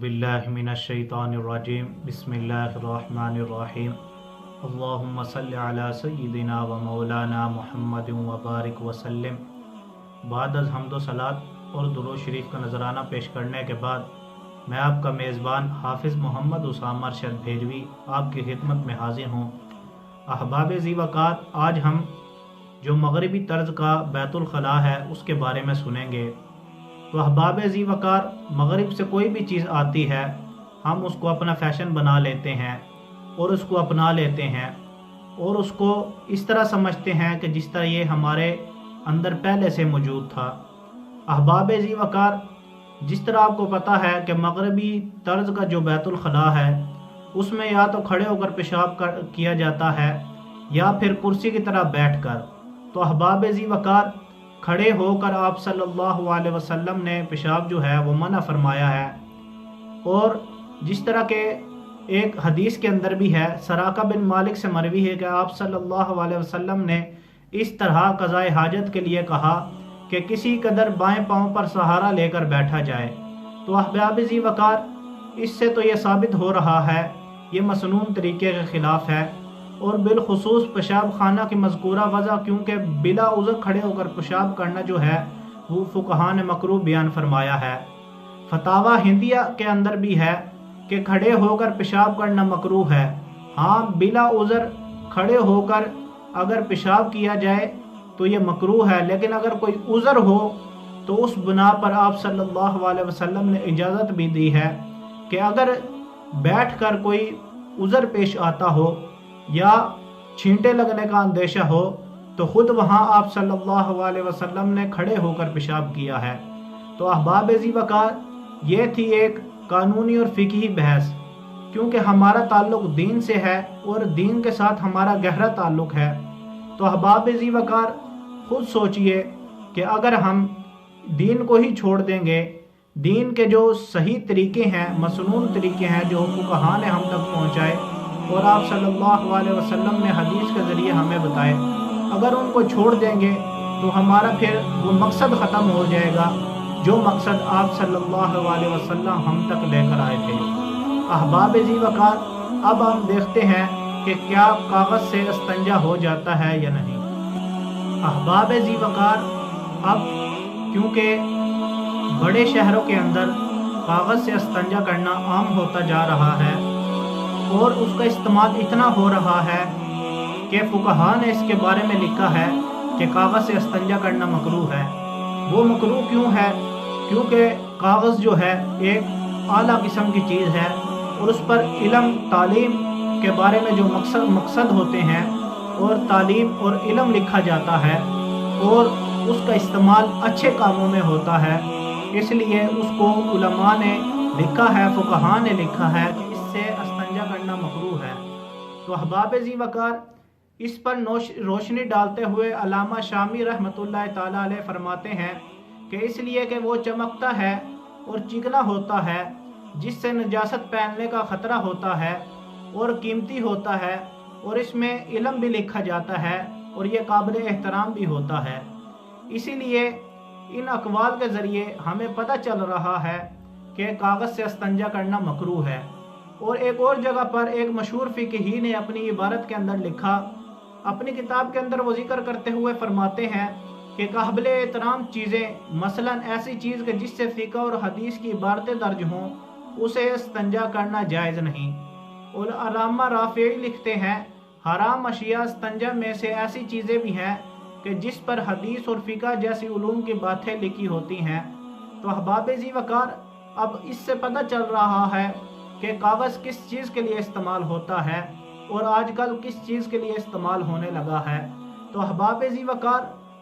बिल्लाहि मिनश्शैतानिर्रजीम बिस्मिल्लाहिर्रहमानिर्रहीम अल्लाहुम्मा सल्लि अला सय्यिदिना व मौलाना मुहम्मदिन व बारिक वसल्लम। बाद अज़ हम्द व सलात और दुरूद शरीफ का नजराना पेश करने के बाद मैं आपका मेज़बान हाफिज़ मोहम्मद उसामा अरशद भेजवी आपकी खिदमत में हाजिर हूँ। अहबाब ज़ी वक़ार, आज हम जो मगरिबी तर्ज का बैतुल खला है उसके बारे में सुनेंगे। तो अहबाब ज़ी वक़ार, मगरिब से कोई भी चीज़ आती है हम उसको अपना फ़ैशन बना लेते हैं और उसको अपना लेते हैं और उसको इस तरह समझते हैं कि जिस तरह ये हमारे अंदर पहले से मौजूद था। अहबाब ज़ी वक़ार, जिस तरह आपको पता है कि मगरिबी तर्ज का जो बैतुल खला है उसमें या तो खड़े होकर पेशाब किया जाता है या फिर कुर्सी की तरह बैठकर। तो अहबाब ज़ी वक़ार, खड़े होकर आप सल्लल्लाहु अलैहि वसल्लम ने पेशाब जो है वो मना फरमाया है। और जिस तरह के एक हदीस के अंदर भी है, सराका बिन मालिक से मरवी है कि आप सल्लल्लाहु अलैहि वसल्लम ने इस तरह क़ज़ाए हाजत के लिए कहा कि किसी कदर बाएं पांव पर सहारा लेकर बैठा जाए। तो अहबाब ज़ी वक़ार, इससे तो ये साबित हो रहा है ये मसनून तरीके के ख़िलाफ़ है और बिलखुसूस पेशाब खाना की मज़कूरा वजह, क्योंकि बिला उज़र खड़े होकर पेशाब करना जो है वो फ़ुक़हा ने मकरूह बयान फरमाया है। फतावा हिंदिया के अंदर भी है कि खड़े होकर पेशाब करना मकरूह है। हाँ, बिला उज़र खड़े होकर अगर पेशाब किया जाए तो ये मकरूह है, लेकिन अगर कोई उज़र हो तो उस बिना पर आप सल्लल्लाहु अलैहि वसल्लम ने इजाज़त भी दी है कि अगर बैठकर कोई उज़र पेश आता हो या छींटे लगने का अंदेशा हो तो ख़ुद वहाँ आप सल्लल्लाहु अलैहि वसल्लम ने खड़े होकर पेशाब किया है। तो अहबाब ज़ी वक़ार, ये थी एक कानूनी और फ़िक़ही बहस, क्योंकि हमारा ताल्लुक़ दीन से है और दीन के साथ हमारा गहरा ताल्लुक़ है। तो अहबाब ज़ी वक़ार, ख़ुद सोचिए कि अगर हम दीन को ही छोड़ देंगे, दीन के जो सही तरीके हैं, मसनून तरीके हैं जो फ़ुक़हा ने हम तक पहुँचाए और आप सल्लल्लाहु अलैहि वसल्लम ने हदीस के ज़रिए हमें बताए, अगर उनको छोड़ देंगे तो हमारा फिर वो मकसद ख़त्म हो जाएगा जो मकसद आप सल्लल्लाहु अलैहि वसल्लम हम तक लेकर आए थे। अहबाब ज़ी वक़ार, अब हम देखते हैं कि क्या कागज़ से इस्तंजा हो जाता है या नहीं। अहबाब ज़ी वक़ार, अब क्योंकि बड़े शहरों के अंदर कागज़ से इस्तंजा करना आम होता जा रहा है और उसका इस्तेमाल इतना हो रहा है कि फ़ुक़हा ने इसके बारे में लिखा है कि कागज़ से इस्तंजा करना मकरूह है। वो मकरूह क्यों है? क्योंकि कागज़ जो है एक आला किस्म की चीज़ है और उस पर इल्म तालीम के बारे में जो मकसद होते हैं और तालीम और इल्म लिखा जाता है और उसका इस्तेमाल अच्छे कामों में होता है, इसलिए उसको उलमा ने लिखा है, फ़ुक़हा ने लिखा है कि इससे इस्तंजा करना मकरूह है। तो अहबाब ज़ी वक़ार, इस पर रोशनी डालते हुए अल्लामा शामी रहमतुल्लाह ताला अलैह फरमाते हैं कि इसलिए कि वो चमकता है और चिकना होता है, जिससे नजासत पहनने का ख़तरा होता है और कीमती होता है और इसमें इल्म भी लिखा जाता है और ये काबिल एहतराम भी होता है। इसीलिए इन अक़वाल के ज़रिए हमें पता चल रहा है कि कागज़ से इस्तंजा करना मकरूह है। और एक और जगह पर एक मशहूर फ़िक़ही ने अपनी इबारत के अंदर लिखा, अपनी किताब के अंदर वो ज़िक्र करते हुए फरमाते हैं कि काबिल एहतराम चीज़ें, मसलन ऐसी चीज़ के जिससे फ़िक़ह और हदीस की इबारतें दर्ज हों, उसे इस्तंजा करना जायज़ नहीं। और अल्लामा राफ़िई लिखते हैं, हराम अशिया इस्तंजा में से ऐसी चीज़ें भी हैं कि जिस पर हदीस और फ़िक़ह जैसी उलूम की बातें लिखी होती हैं। तो अहबाब ज़ी वक़ार, अब इससे पता चल रहा है कि कागज़ किस चीज़ के लिए इस्तेमाल होता है और आजकल किस चीज़ के लिए इस्तेमाल होने लगा है। तो अहबाब ज़ी वक़ार,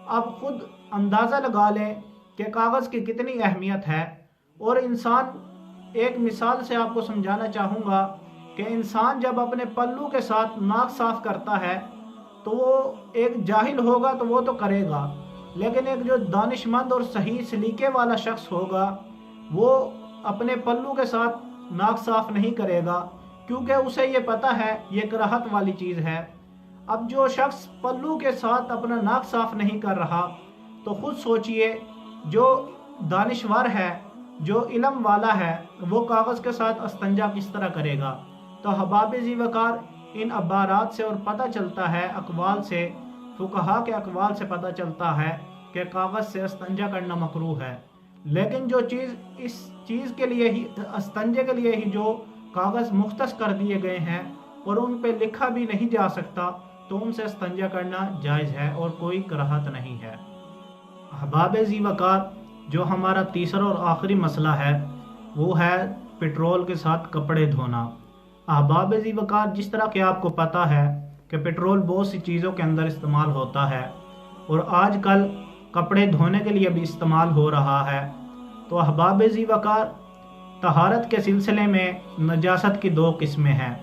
अब ख़ुद अंदाज़ा लगा लें कि कागज़ की कितनी अहमियत है। और इंसान, एक मिसाल से आपको समझाना चाहूँगा कि इंसान जब अपने पल्लू के साथ नाक साफ़ करता है तो वो एक जाहिल होगा तो वो तो करेगा, लेकिन एक जो दानिशमंद और सही सलीके वाला शख्स होगा वो अपने पल्लू के साथ नाक साफ़ नहीं करेगा, क्योंकि उसे ये पता है ये कराहत वाली चीज़ है। अब जो शख्स पल्लू के साथ अपना नाक साफ़ नहीं कर रहा, तो ख़ुद सोचिए जो दानिश्वर है جو علم والا ہے وہ کاغذ کے ساتھ استنجا کس طرح کرے گا؟ تو احباب ذی وقار ان عبارات سے اور پتہ چلتا ہے، اقوال سے، فقہا کے اقوال سے پتہ چلتا ہے کہ کاغذ سے استنجا کرنا مکروہ ہے۔ لیکن جو چیز اس چیز کے لیے ہی، استنجے کے لیے ہی جو کاغذ مختص کر دیے گئے ہیں اور ان پہ لکھا بھی نہیں جا سکتا، تو ان سے استنجا کرنا جائز ہے اور کوئی کراہت نہیں ہے۔ احباب ذی وقار جو ہمارا تیسرا اور آخری مسئلہ ہے وہ ہے پٹرول کے ساتھ کپڑے دھونا۔ احباب ذی وقار جس طرح کہ آپ کو پتہ ہے کہ پٹرول بہت سی چیزوں کے اندر استعمال ہوتا ہے اور آج کل کپڑے دھونے کے لیے بھی استعمال ہو رہا ہے، تو احباب ذی وقار طہارت کے سلسلے میں نجاست کی دو قسمیں ہیں۔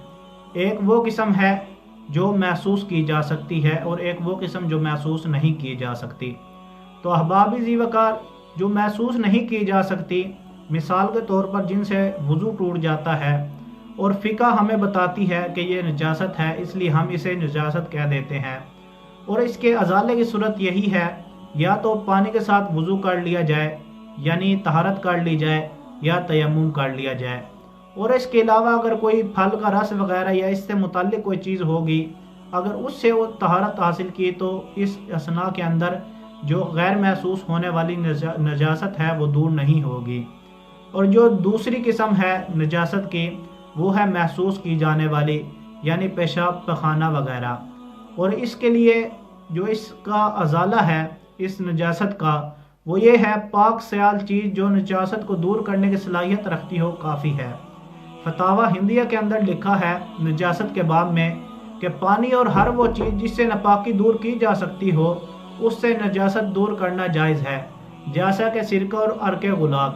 ایک وہ قسم ہے جو محسوس کی جا سکتی ہے اور ایک وہ قسم جو محسوس نہیں کی جا سکتی۔ تو احباب ذی وقار جو محسوس نہیں کی جا سکتی، مثال کے طور پر جن سے وضو ٹوٹ جاتا ہے اور فقہ ہمیں بتاتی ہے کہ یہ نجاست ہے، اس لیے ہم اسے نجاست کہہ دیتے ہیں، اور اس کے ازالے کی صورت یہی ہے یا تو پانی کے ساتھ وضو کر لیا جائے یعنی طہارت کر لی جائے یا تیمم کر لیا جائے، اور اس کے علاوہ اگر کوئی پھل کا رس وغیرہ یا اس سے متعلق کوئی چیز ہوگی، اگر اس سے وہ طہارت حاصل کی تو اس اثناء کے اندر جو غیر محسوس ہونے والی نجاست ہے وہ دور نہیں ہوگی۔ اور جو دوسری قسم ہے نجاست کی وہ ہے محسوس کی جانے والی، یعنی پیشاب پخانہ وغیرہ، اور اس کے لیے جو اس کا ازالہ ہے اس نجاست کا وہ یہ ہے پاک سیال چیز جو نجاست کو دور کرنے کی صلاحیت رکھتی ہو کافی ہے۔ فتاوی ہندیہ کے اندر لکھا ہے نجاست کے باب میں کہ پانی اور ہر وہ چیز جس سے ناپاکی دور کی جا سکتی ہو اس سے نجاست دور کرنا جائز ہے، جیسا کہ سرکہ اور عرق گلاب۔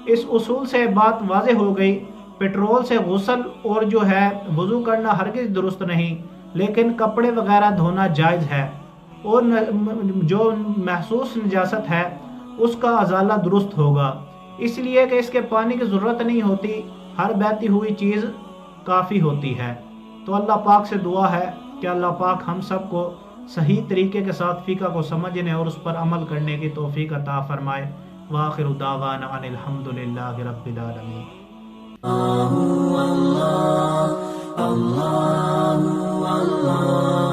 اس اصول سے بات واضح ہو گئی، پٹرول سے غسل اور جو ہے وضو کرنا ہرگز درست نہیں، لیکن کپڑے وغیرہ دھونا جائز ہے، اور جو محسوس نجاست ہے اس کا ازالہ درست ہوگا، اس لیے کہ اس کے پانی کی ضرورت نہیں ہوتی، ہر بہتی ہوئی چیز کافی ہوتی ہے۔ تو اللہ پاک سے دعا ہے کہ اللہ پاک ہم سب کو صحیح طریقے کے ساتھ فقہ کو سمجھنے اور اس پر عمل کرنے کی توفیق عطا فرمائے۔ وآخر دعوانا ان الحمدللہ رب العالمین۔ اللہ اللہ اللہ